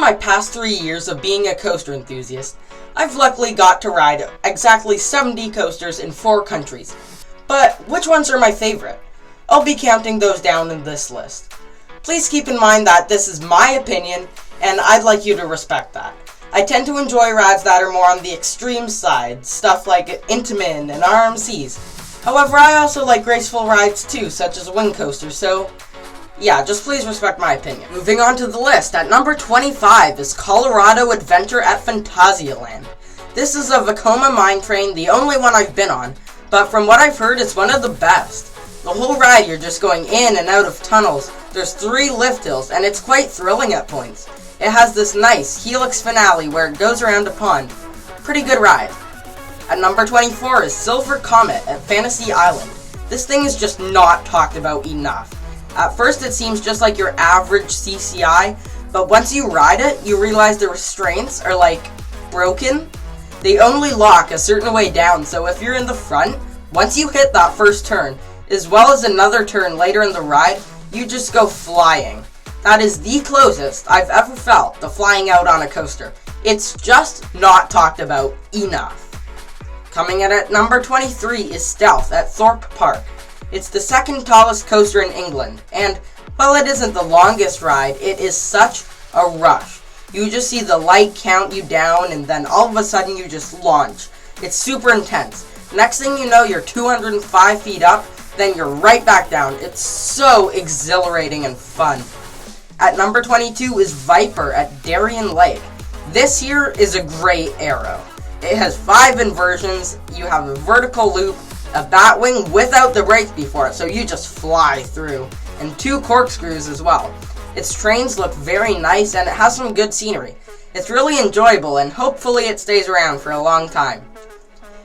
my past 3 years of being a coaster enthusiast, I've luckily got to ride exactly 70 coasters in 4 countries. But which ones are my favorite? I'll be counting those down in this list. Please keep in mind that this is my opinion, and I'd like you to respect that. I tend to enjoy rides that are more on the extreme side, stuff like Intamin and RMCs. However, I also like graceful rides too, such as wing coasters, so yeah, just please respect my opinion. Moving on to the list, at number 25 is Colorado Adventure at Fantasyland. This is a Vekoma mine train, the only one I've been on, but from what I've heard, it's one of the best. The whole ride, you're just going in and out of tunnels. There's 3 lift hills, and it's quite thrilling at points. It has this nice helix finale where it goes around a pond. Pretty good ride. At number 24 is Silver Comet at Fantasy Island. This thing is just not talked about enough. At first it seems just like your average CCI, but once you ride it, you realize the restraints are like broken. They only lock a certain way down, so if you're in the front, once you hit that first turn, as well as another turn later in the ride, you just go flying. That is the closest I've ever felt to flying out on a coaster. It's just not talked about enough. Coming in at number 23 is Stealth at Thorpe Park. It's the second tallest coaster in England, and while it isn't the longest ride, it is such a rush. You just see the light count you down, and then all of a sudden you just launch. It's super intense. Next thing you know, you're 205 feet up, then you're right back down. It's so exhilarating and fun. At number 22 is Viper at Darien Lake. This here is a great arrow. It has 5 inversions, you have a vertical loop, a batwing without the brakes before it, so you just fly through, and 2 corkscrews as well. Its trains look very nice, and it has some good scenery. It's really enjoyable, and hopefully it stays around for a long time.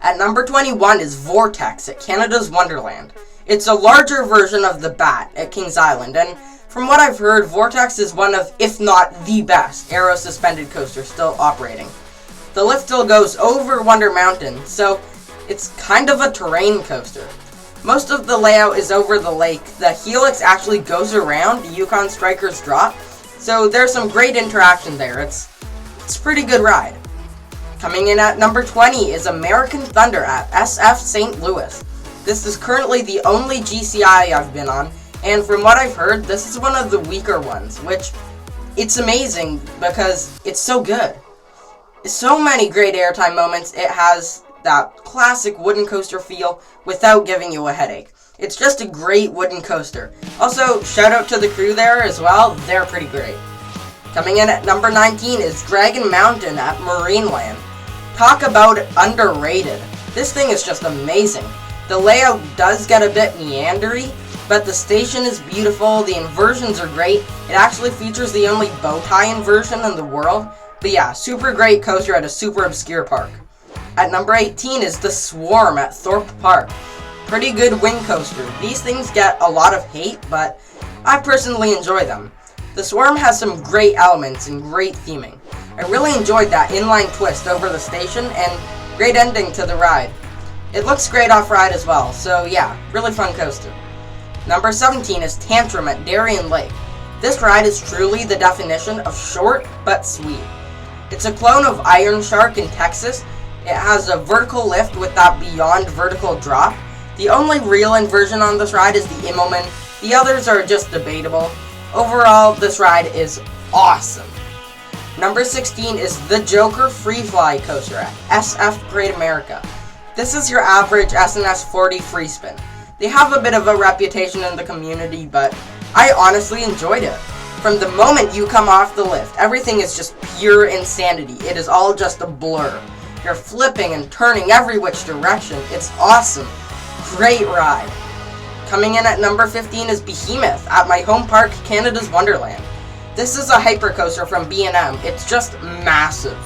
At number 21 is Vortex at Canada's Wonderland. It's a larger version of the Bat at Kings Island, and from what I've heard, Vortex is one of, if not the best, aero-suspended coaster still operating. The lift still goes over Wonder Mountain, so it's kind of a terrain coaster. Most of the layout is over the lake. The helix actually goes around the Yukon Striker's drop, so there's some great interaction there. It's a pretty good ride. Coming in at number 20 is American Thunder at SF St. Louis. This is currently the only GCI I've been on, and from what I've heard, this is one of the weaker ones, which it's amazing because it's so good. So many great airtime moments. It has that classic wooden coaster feel without giving you a headache. It's just a great wooden coaster. Also, shout out to the crew there as well. They're pretty great. Coming in at number 19 is Dragon Mountain at Marineland. Talk about underrated. This thing is just amazing. The layout does get a bit meandery, but the station is beautiful, the inversions are great. It actually features the only bow tie inversion in the world. But yeah, super great coaster at a super obscure park. At number 18 is the Swarm at Thorpe Park. Pretty good wing coaster. These things get a lot of hate, but I personally enjoy them. The Swarm has some great elements and great theming. I really enjoyed that inline twist over the station and great ending to the ride. It looks great off-ride as well, so yeah, really fun coaster. Number 17 is Tantrum at Darien Lake. This ride is truly the definition of short but sweet. It's a clone of Iron Shark in Texas. It has a vertical lift with that beyond vertical drop. The only real inversion on this ride is the Immelman. The others are just debatable. Overall, this ride is awesome. Number 16 is the Joker Free Fly Coaster at SF Great America. This is your average SNS 40 free spin. They have a bit of a reputation in the community, but I honestly enjoyed it. From the moment you come off the lift, everything is just pure insanity. It is all just a blur. You're flipping and turning every which direction. It's awesome. Great ride. Coming in at number 15 is Behemoth at my home park, Canada's Wonderland. This is a hypercoaster from B&M. It's just massive.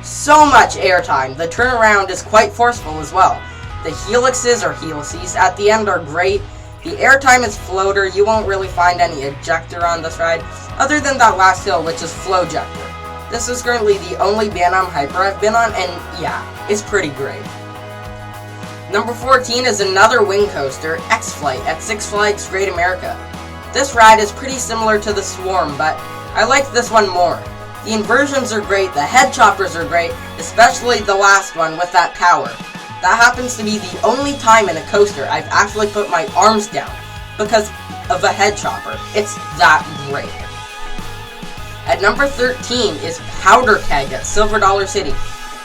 So much airtime. The turnaround is quite forceful as well. The helixes or helices at the end are great. The airtime is floater. You won't really find any ejector on this ride, other than that last hill, which is flowjector. This is currently the only B&M hyper I've been on, and yeah, it's pretty great. Number 14 is another wing coaster, xplay at Six Flags Great America. This ride is pretty similar to the Swarm, but I like this one more. The inversions are great, the head choppers are great, especially the last one with that tower. That happens to be the only time in a coaster I've actually put my arms down because of a head chopper. It's that great. At number 13 is Powder Keg at Silver Dollar City.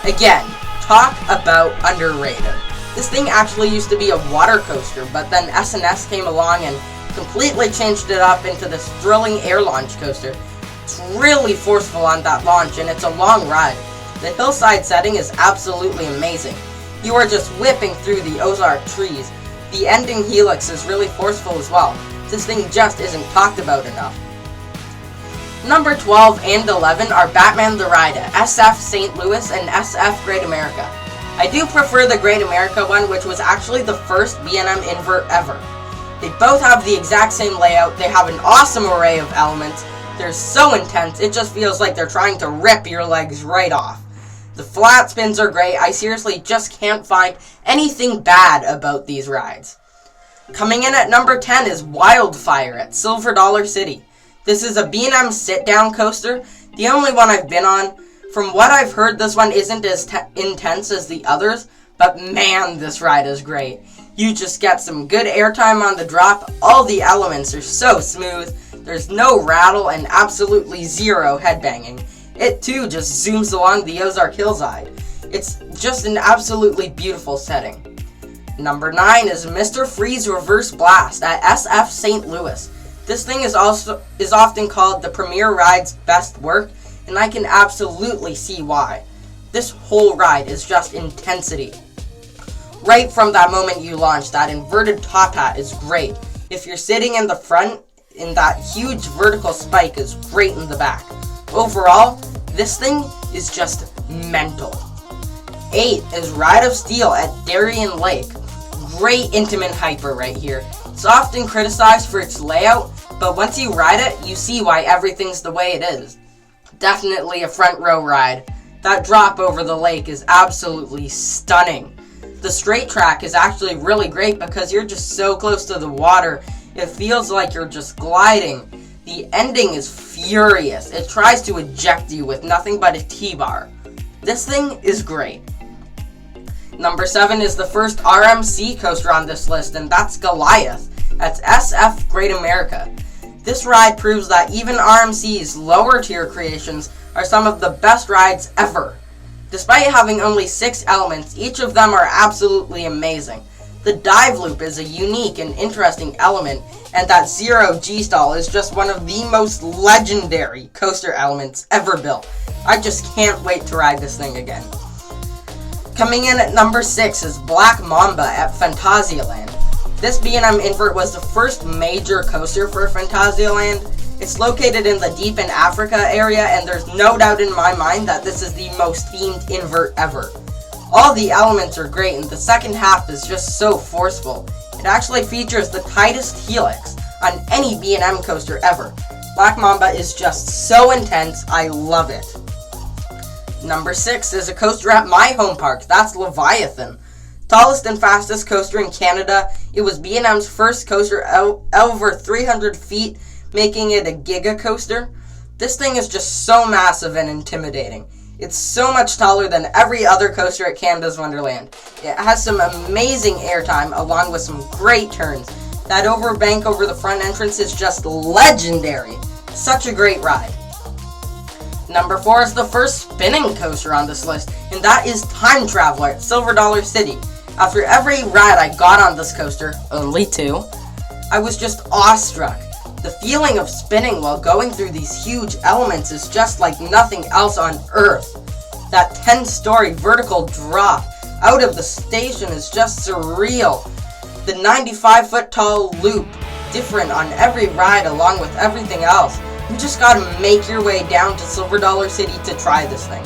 Again, talk about underrated. This thing actually used to be a water coaster, but then S&S came along and completely changed it up into this thrilling air launch coaster. It's really forceful on that launch, and it's a long ride. The hillside setting is absolutely amazing. You are just whipping through the Ozark trees. The ending helix is really forceful as well. This thing just isn't talked about enough. Number 12 and 11 are Batman the Ride at SF St. Louis and SF Great America. I do prefer the Great America one, which was actually the first B&M invert ever. They both have the exact same layout, they have an awesome array of elements, they're so intense, it just feels like they're trying to rip your legs right off. The flat spins are great, I seriously just can't find anything bad about these rides. Coming in at number 10 is Wildfire at Silver Dollar City. This is a B&M sit-down coaster, the only one I've been on. From what I've heard, this one isn't as intense as the others, but man, this ride is great. You just get some good airtime on the drop, all the elements are so smooth, there's no rattle and absolutely zero headbanging. It too just zooms along the Ozark hillside. It's just an absolutely beautiful setting. Number 9 is Mr. Freeze Reverse Blast at SF St. Louis. This thing is often called the premier ride's best work, and I can absolutely see why. This whole ride is just intensity. Right from that moment you launch, that inverted top hat is great. If you're sitting in the front, in that huge vertical spike is great in the back. Overall, this thing is just mental. 8 is Ride of Steel at Darien Lake. Great intimate hyper right here. It's often criticized for its layout, but once you ride it, you see why everything's the way it is. Definitely a front row ride. That drop over the lake is absolutely stunning. The straight track is actually really great because you're just so close to the water, it feels like you're just gliding. The ending is furious. It tries to eject you with nothing but a T-bar. This thing is great. Number 7 is the first RMC coaster on this list, and that's Goliath. That's SF Great America. This ride proves that even RMC's lower tier creations are some of the best rides ever. Despite having only 6 elements, each of them are absolutely amazing. The dive loop is a unique and interesting element, and that zero G-stall is just one of the most legendary coaster elements ever built. I just can't wait to ride this thing again. Coming in at number 6 is Black Mamba at Fantasyland. This B&M invert was the first major coaster for Fantasyland. It's located in the Deep in Africa area, and there's no doubt in my mind that this is the most themed invert ever. All the elements are great, and the second half is just so forceful. It actually features the tightest helix on any B&M coaster ever. Black Mamba is just so intense, I love it. Number 6 is a coaster at my home park, that's Leviathan. Tallest and fastest coaster in Canada, it was B&M's first coaster over 300 feet, making it a giga coaster. This thing is just so massive and intimidating. It's so much taller than every other coaster at Canada's Wonderland. It has some amazing airtime along with some great turns. That overbank over the front entrance is just legendary. Such a great ride. Number 4 is the first spinning coaster on this list, and that is Time Traveler at Silver Dollar City. After every ride I got on this coaster, only 2, I was just awestruck. The feeling of spinning while going through these huge elements is just like nothing else on Earth. That 10-story vertical drop out of the station is just surreal. The 95-foot tall loop, different on every ride along with everything else. You just gotta make your way down to Silver Dollar City to try this thing.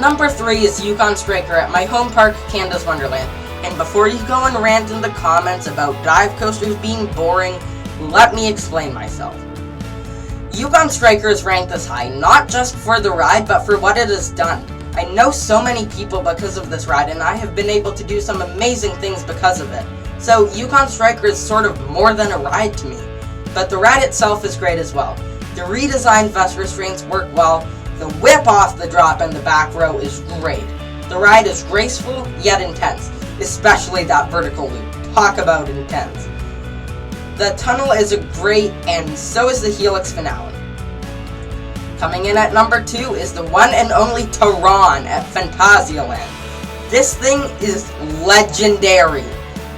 Number 3 is Yukon Striker at my home park, Canada's Wonderland. And before you go and rant in the comments about dive coasters being boring, let me explain myself. Yukon Striker is ranked this high, not just for the ride, but for what it has done. I know so many people because of this ride, and I have been able to do some amazing things because of it. So Yukon Striker is sort of more than a ride to me. But the ride itself is great as well. The redesigned vest restraints work well. The whip off the drop in the back row is great. The ride is graceful yet intense, especially that vertical loop. Talk about intense. The tunnel is great, and so is the Helix finale. Coming in at number 2 is the one and only Tehran at Fantasyland. This thing is legendary.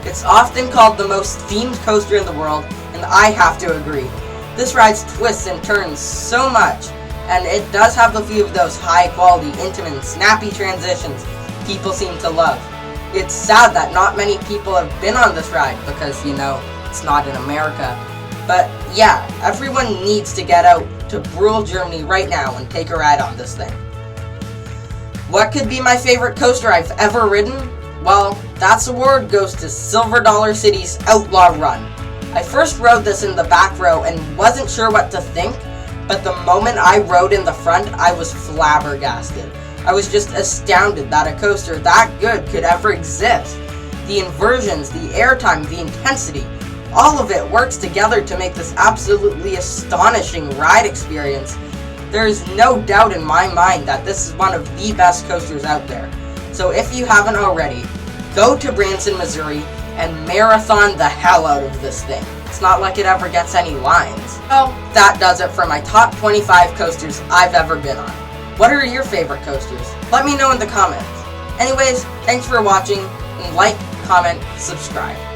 It's often called the most themed coaster in the world, and I have to agree. This ride's twists and turns so much, and it does have a few of those high-quality, intimate, and snappy transitions people seem to love. It's sad that not many people have been on this ride because, you know, it's not in America. But yeah, everyone needs to get out to Brühl, Germany right now and take a ride on this thing. What could be my favorite coaster I've ever ridden? Well, that award goes to Silver Dollar City's Outlaw Run. I first rode this in the back row and wasn't sure what to think, but the moment I rode in the front, I was flabbergasted. I was just astounded that a coaster that good could ever exist. The inversions, the airtime, the intensity, all of it works together to make this absolutely astonishing ride experience. There is no doubt in my mind that this is one of the best coasters out there. So if you haven't already, go to Branson, Missouri, and marathon the hell out of this thing. It's not like it ever gets any lines. Well, that does it for my top 25 coasters I've ever been on. What are your favorite coasters? Let me know in the comments. Anyways, thanks for watching, and like, comment, subscribe.